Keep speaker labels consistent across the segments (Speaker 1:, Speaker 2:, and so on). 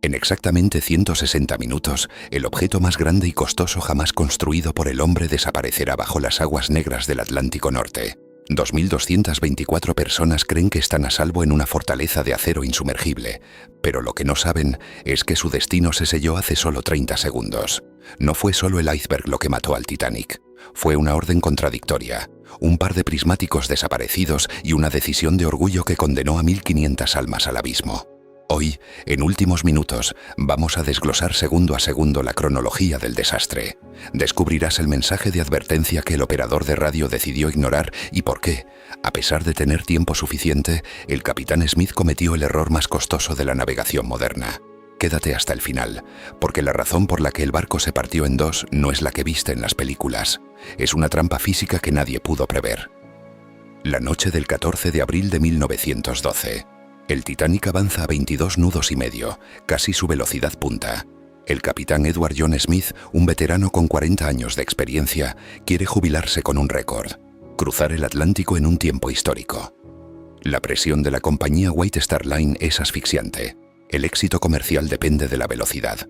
Speaker 1: En exactamente 160 minutos, el objeto más grande y costoso jamás construido por el hombre desaparecerá bajo las aguas negras del Atlántico Norte. 2.224 personas creen que están a salvo en una fortaleza de acero insumergible, pero lo que no saben es que su destino se selló hace solo 30 segundos. No fue solo el iceberg lo que mató al Titanic, fue una orden contradictoria, un par de prismáticos desaparecidos y una decisión de orgullo que condenó a 1.500 almas al abismo. Hoy, en Últimos Minutos, vamos a desglosar segundo a segundo la cronología del desastre. Descubrirás el mensaje de advertencia que el operador de radio decidió ignorar y por qué, a pesar de tener tiempo suficiente, el capitán Smith cometió el error más costoso de la navegación moderna. Quédate hasta el final, porque la razón por la que el barco se partió en dos no es la que viste en las películas. Es una trampa física que nadie pudo prever. La noche del 14 de abril de 1912. El Titanic avanza a 22 nudos y medio, casi su velocidad punta. El capitán Edward John Smith, un veterano con 40 años de experiencia, quiere jubilarse con un récord: cruzar el Atlántico en un tiempo histórico. La presión de la compañía White Star Line es asfixiante. El éxito comercial depende de la velocidad.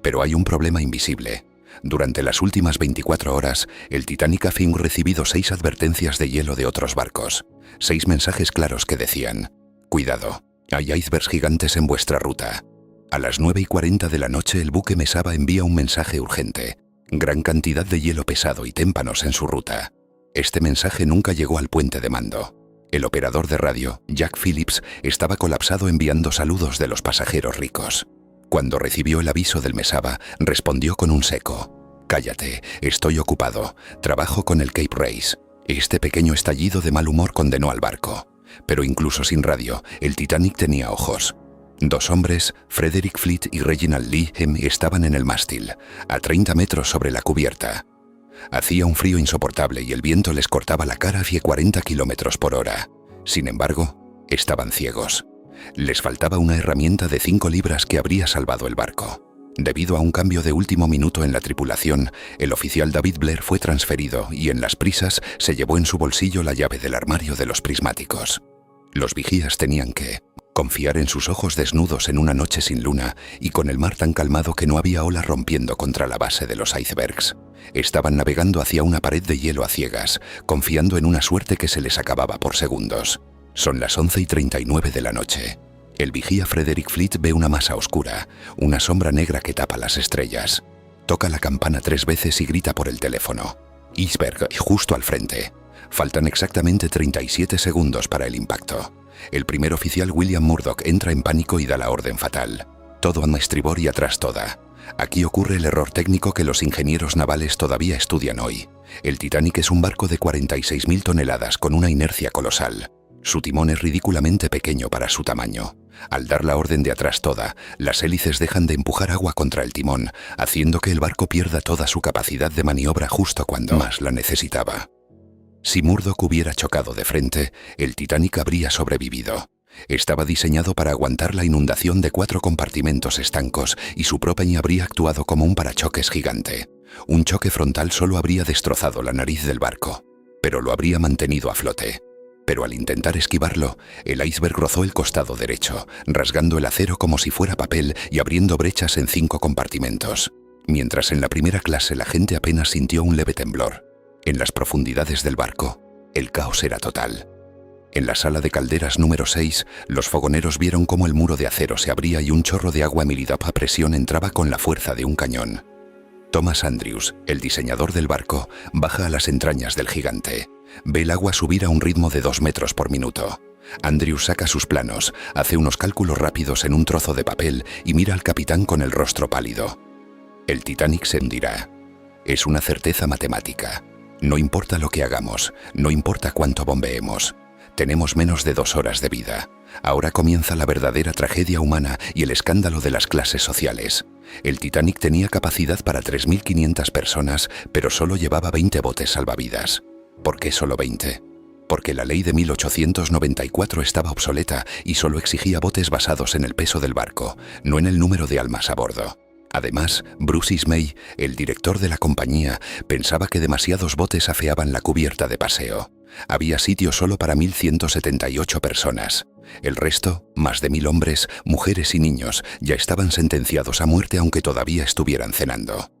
Speaker 1: Pero hay un problema invisible. Durante las últimas 24 horas, el Titanic ha recibido 6 advertencias de hielo de otros barcos. 6 mensajes claros que decían: cuidado, hay icebergs gigantes en vuestra ruta. A las 9:40 de la noche el buque Mesaba envía un mensaje urgente: gran cantidad de hielo pesado y témpanos en su ruta. Este mensaje nunca llegó al puente de mando. El operador de radio, Jack Phillips, estaba colapsado enviando saludos de los pasajeros ricos. Cuando recibió el aviso del Mesaba, respondió con un seco: cállate, estoy ocupado, trabajo con el Cape Race. Este pequeño estallido de mal humor condenó al barco. Pero incluso sin radio, el Titanic tenía ojos. 2 hombres, Frederick Fleet y Reginald Lee, estaban en el mástil, a 30 metros sobre la cubierta. Hacía un frío insoportable y el viento les cortaba la cara hacia 40 kilómetros por hora. Sin embargo, estaban ciegos. Les faltaba una herramienta de 5 libras que habría salvado el barco. Debido a un cambio de último minuto en la tripulación, el oficial David Blair fue transferido y en las prisas se llevó en su bolsillo la llave del armario de los prismáticos. Los vigías tenían que confiar en sus ojos desnudos en una noche sin luna y con el mar tan calmado que no había olas rompiendo contra la base de los icebergs. Estaban navegando hacia una pared de hielo a ciegas, confiando en una suerte que se les acababa por segundos. Son las 11:39 de la noche. El vigía Frederick Fleet ve una masa oscura, una sombra negra que tapa las estrellas. Toca la campana 3 veces y grita por el teléfono: iceberg, justo al frente. Faltan exactamente 37 segundos para el impacto. El primer oficial William Murdoch entra en pánico y da la orden fatal: todo a estribor y atrás toda. Aquí ocurre el error técnico que los ingenieros navales todavía estudian hoy. El Titanic es un barco de 46.000 toneladas con una inercia colosal. Su timón es ridículamente pequeño para su tamaño. Al dar la orden de atrás toda, las hélices dejan de empujar agua contra el timón, haciendo que el barco pierda toda su capacidad de maniobra justo cuando más la necesitaba. Si Murdoch hubiera chocado de frente, el Titanic habría sobrevivido. Estaba diseñado para aguantar la inundación de 4 compartimentos estancos y su propeña habría actuado como un parachoques gigante. Un choque frontal solo habría destrozado la nariz del barco, pero lo habría mantenido a flote. Pero al intentar esquivarlo, el iceberg rozó el costado derecho, rasgando el acero como si fuera papel y abriendo brechas en 5 compartimentos. Mientras en la primera clase la gente apenas sintió un leve temblor, en las profundidades del barco, el caos era total. En la sala de calderas número 6, los fogoneros vieron cómo el muro de acero se abría y un chorro de agua milidap a presión entraba con la fuerza de un cañón. Thomas Andrews, el diseñador del barco, baja a las entrañas del gigante. Ve el agua subir a un ritmo de 2 metros por minuto. Andrews saca sus planos, hace unos cálculos rápidos en un trozo de papel y mira al capitán con el rostro pálido. El Titanic se hundirá. Es una certeza matemática. No importa lo que hagamos, no importa cuánto bombeemos. Tenemos menos de 2 horas de vida. Ahora comienza la verdadera tragedia humana y el escándalo de las clases sociales. El Titanic tenía capacidad para 3.500 personas, pero solo llevaba 20 botes salvavidas. ¿Por qué solo 20? Porque la ley de 1894 estaba obsoleta y solo exigía botes basados en el peso del barco, no en el número de almas a bordo. Además, Bruce Ismay, el director de la compañía, pensaba que demasiados botes afeaban la cubierta de paseo. Había sitio solo para 1.178 personas. El resto, más de 1.000 hombres, mujeres y niños, ya estaban sentenciados a muerte aunque todavía estuvieran cenando.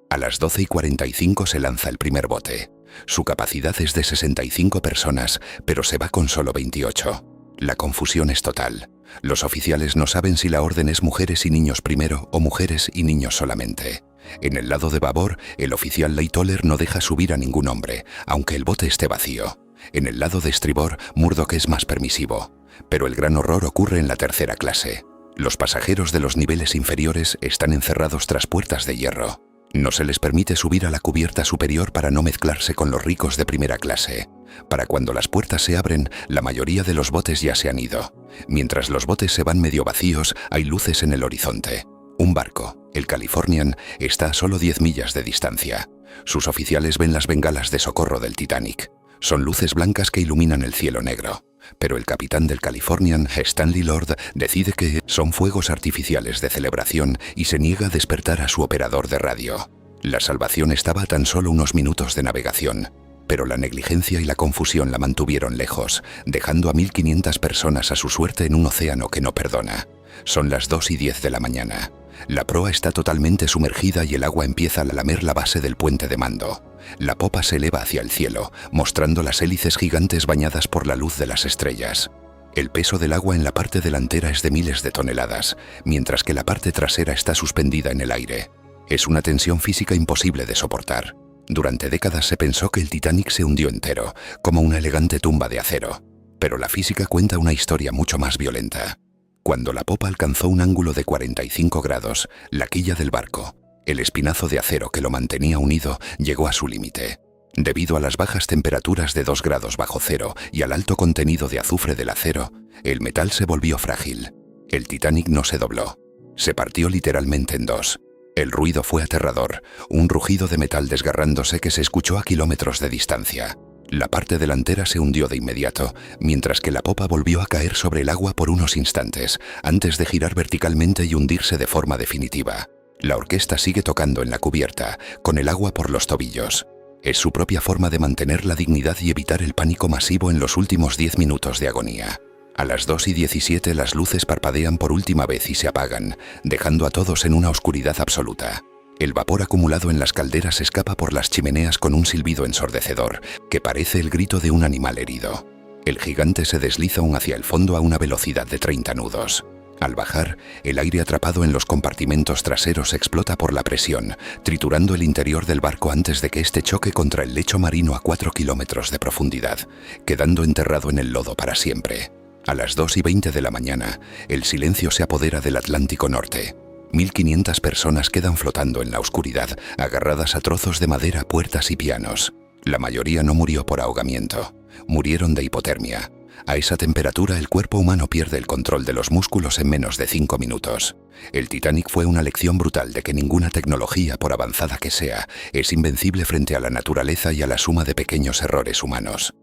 Speaker 1: A las 12:45 se lanza el primer bote. Su capacidad es de 65 personas, pero se va con solo 28. La confusión es total. Los oficiales no saben si la orden es mujeres y niños primero o mujeres y niños solamente. En el lado de babor, el oficial Lightoller no deja subir a ningún hombre, aunque el bote esté vacío. En el lado de estribor, Murdoch es más permisivo. Pero el gran horror ocurre en la tercera clase. Los pasajeros de los niveles inferiores están encerrados tras puertas de hierro. No se les permite subir a la cubierta superior para no mezclarse con los ricos de primera clase. Para cuando las puertas se abren, la mayoría de los botes ya se han ido. Mientras los botes se van medio vacíos, hay luces en el horizonte. Un barco, el Californian, está a solo 10 millas de distancia. Sus oficiales ven las bengalas de socorro del Titanic. Son luces blancas que iluminan el cielo negro. Pero el capitán del Californian, Stanley Lord, decide que son fuegos artificiales de celebración y se niega a despertar a su operador de radio. La salvación estaba a tan solo unos minutos de navegación, pero la negligencia y la confusión la mantuvieron lejos, dejando a 1.500 personas a su suerte en un océano que no perdona. Son las 2:10 de la mañana. La proa está totalmente sumergida y el agua empieza a lamer la base del puente de mando. La popa se eleva hacia el cielo, mostrando las hélices gigantes bañadas por la luz de las estrellas. El peso del agua en la parte delantera es de miles de toneladas, mientras que la parte trasera está suspendida en el aire. Es una tensión física imposible de soportar. Durante décadas se pensó que el Titanic se hundió entero, como una elegante tumba de acero. Pero la física cuenta una historia mucho más violenta. Cuando la popa alcanzó un ángulo de 45 grados, la quilla del barco, el espinazo de acero que lo mantenía unido, llegó a su límite. Debido a las bajas temperaturas de 2 grados bajo cero y al alto contenido de azufre del acero, el metal se volvió frágil. El Titanic no se dobló. Se partió literalmente en dos. El ruido fue aterrador, un rugido de metal desgarrándose que se escuchó a kilómetros de distancia. La parte delantera se hundió de inmediato, mientras que la popa volvió a caer sobre el agua por unos instantes, antes de girar verticalmente y hundirse de forma definitiva. La orquesta sigue tocando en la cubierta, con el agua por los tobillos. Es su propia forma de mantener la dignidad y evitar el pánico masivo en los últimos 10 minutos de agonía. A las 2:17 las luces parpadean por última vez y se apagan, dejando a todos en una oscuridad absoluta. El vapor acumulado en las calderas escapa por las chimeneas con un silbido ensordecedor, que parece el grito de un animal herido. El gigante se desliza aún hacia el fondo a una velocidad de 30 nudos. Al bajar, el aire atrapado en los compartimentos traseros explota por la presión, triturando el interior del barco antes de que éste choque contra el lecho marino a 4 kilómetros de profundidad, quedando enterrado en el lodo para siempre. A las 2:20 de la mañana, el silencio se apodera del Atlántico Norte. 1.500 personas quedan flotando en la oscuridad, agarradas a trozos de madera, puertas y pianos. La mayoría no murió por ahogamiento, murieron de hipotermia. A esa temperatura el cuerpo humano pierde el control de los músculos en menos de 5 minutos. El Titanic fue una lección brutal de que ninguna tecnología, por avanzada que sea, es invencible frente a la naturaleza y a la suma de pequeños errores humanos.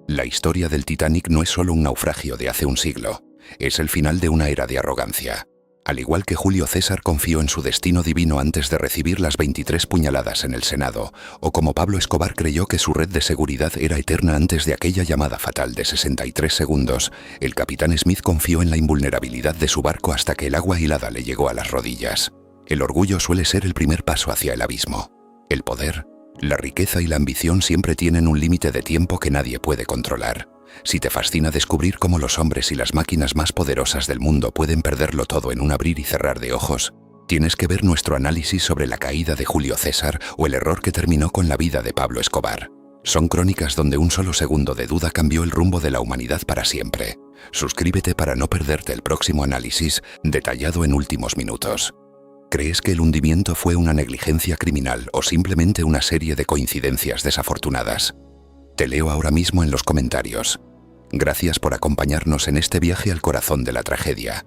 Speaker 1: La historia del Titanic no es solo un naufragio de hace un siglo, es el final de una era de arrogancia. Al igual que Julio César confió en su destino divino antes de recibir las 23 puñaladas en el Senado, o como Pablo Escobar creyó que su red de seguridad era eterna antes de aquella llamada fatal de 63 segundos, el capitán Smith confió en la invulnerabilidad de su barco hasta que el agua helada le llegó a las rodillas. El orgullo suele ser el primer paso hacia el abismo. El poder, la riqueza y la ambición siempre tienen un límite de tiempo que nadie puede controlar. Si te fascina descubrir cómo los hombres y las máquinas más poderosas del mundo pueden perderlo todo en un abrir y cerrar de ojos, tienes que ver nuestro análisis sobre la caída de Julio César o el error que terminó con la vida de Pablo Escobar. Son crónicas donde un solo segundo de duda cambió el rumbo de la humanidad para siempre. Suscríbete para no perderte el próximo análisis, detallado en últimos minutos. ¿Crees que el hundimiento fue una negligencia criminal o simplemente una serie de coincidencias desafortunadas? Te leo ahora mismo en los comentarios. Gracias por acompañarnos en este viaje al corazón de la tragedia.